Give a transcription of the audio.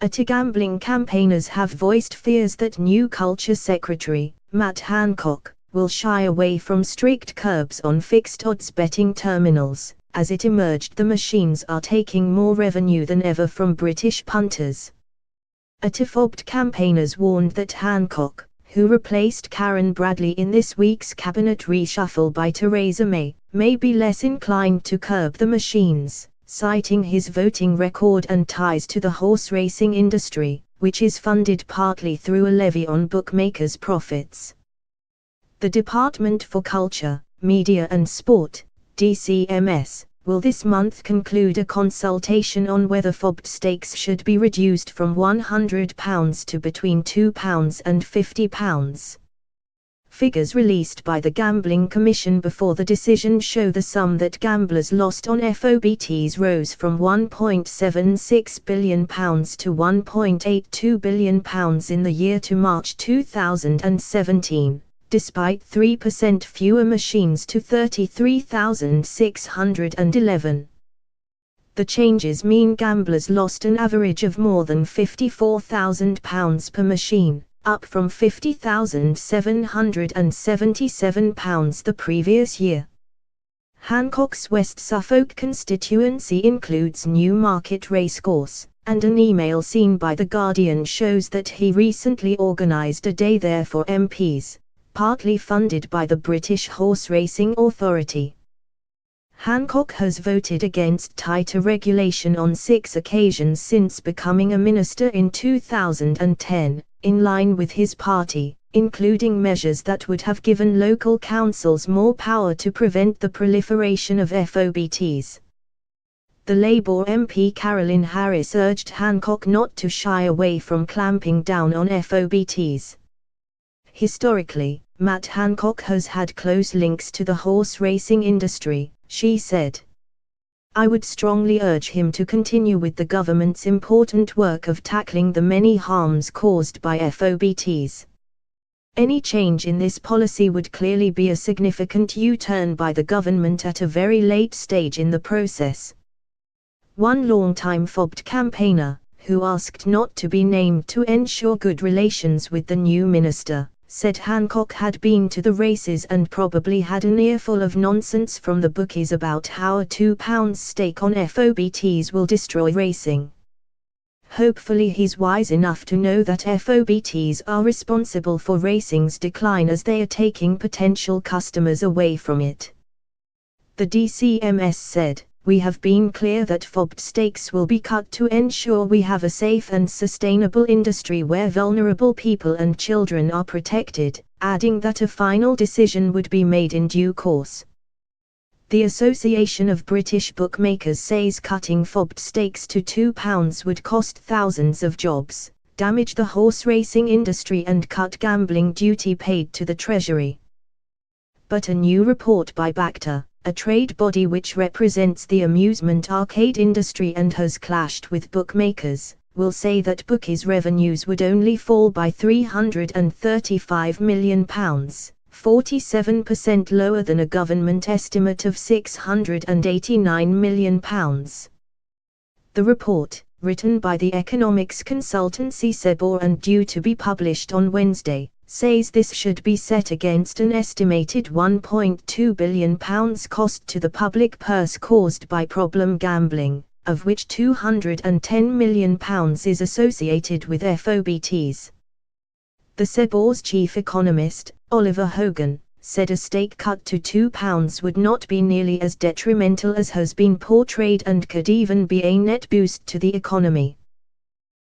Anti-gambling campaigners have voiced fears that new Culture Secretary, Matt Hancock, will shy away from strict curbs on fixed odds betting terminals, as it emerged the machines are taking more revenue than ever from British punters. Anti-FOBT campaigners warned that Hancock, who replaced Karen Bradley in this week's cabinet reshuffle by Theresa May be less inclined to curb the machines, citing his voting record and ties to the horse racing industry, which is funded partly through a levy on bookmakers' profits. The Department for Culture, Media and Sport, DCMS, will this month conclude a consultation on whether FOBT stakes should be reduced from £100 to between £2 and £50. Figures released by the Gambling Commission before the decision show the sum that gamblers lost on FOBTs rose from £1.76 billion to £1.82 billion in the year to March 2017, despite 3% fewer machines to 33,611. The changes mean gamblers lost an average of more than £54,000 per machine, up from £50,777 the previous year. Hancock's West Suffolk constituency includes Newmarket Racecourse, and an email seen by The Guardian shows that he recently organised a day there for MPs, partly funded by the British Horse Racing Authority. Hancock has voted against tighter regulation on 6 occasions since becoming a minister in 2010, in line with his party, including measures that would have given local councils more power to prevent the proliferation of FOBTs. The Labour MP Carolyn Harris urged Hancock not to shy away from clamping down on FOBTs. Historically, Matt Hancock has had close links to the horse racing industry, she said. I would strongly urge him to continue with the government's important work of tackling the many harms caused by FOBTs. Any change in this policy would clearly be a significant U-turn by the government at a very late stage in the process. One longtime FOBT campaigner, who asked not to be named to ensure good relations with the new minister, said Hancock had been to the races and probably had an earful of nonsense from the bookies about how a £2 stake on FOBTs will destroy racing. Hopefully he's wise enough to know that FOBTs are responsible for racing's decline as they are taking potential customers away from it. The DCMS said, "We have been clear that FOBT stakes will be cut to ensure we have a safe and sustainable industry where vulnerable people and children are protected," adding that a final decision would be made in due course. The Association of British Bookmakers says cutting FOBT stakes to £2 would cost thousands of jobs, damage the horse racing industry and cut gambling duty paid to the Treasury. But a new report by BACTA, a trade body which represents the amusement arcade industry and has clashed with bookmakers, will say that bookies' revenues would only fall by £335 million, 47% lower than a government estimate of £689 million. The report, written by the economics consultancy SEBOR and due to be published on Wednesday, says this should be set against an estimated £1.2 billion cost to the public purse caused by problem gambling, of which £210 million is associated with FOBTs. The SEBOR's chief economist, Oliver Hogan, said a stake cut to £2 would not be nearly as detrimental as has been portrayed and could even be a net boost to the economy.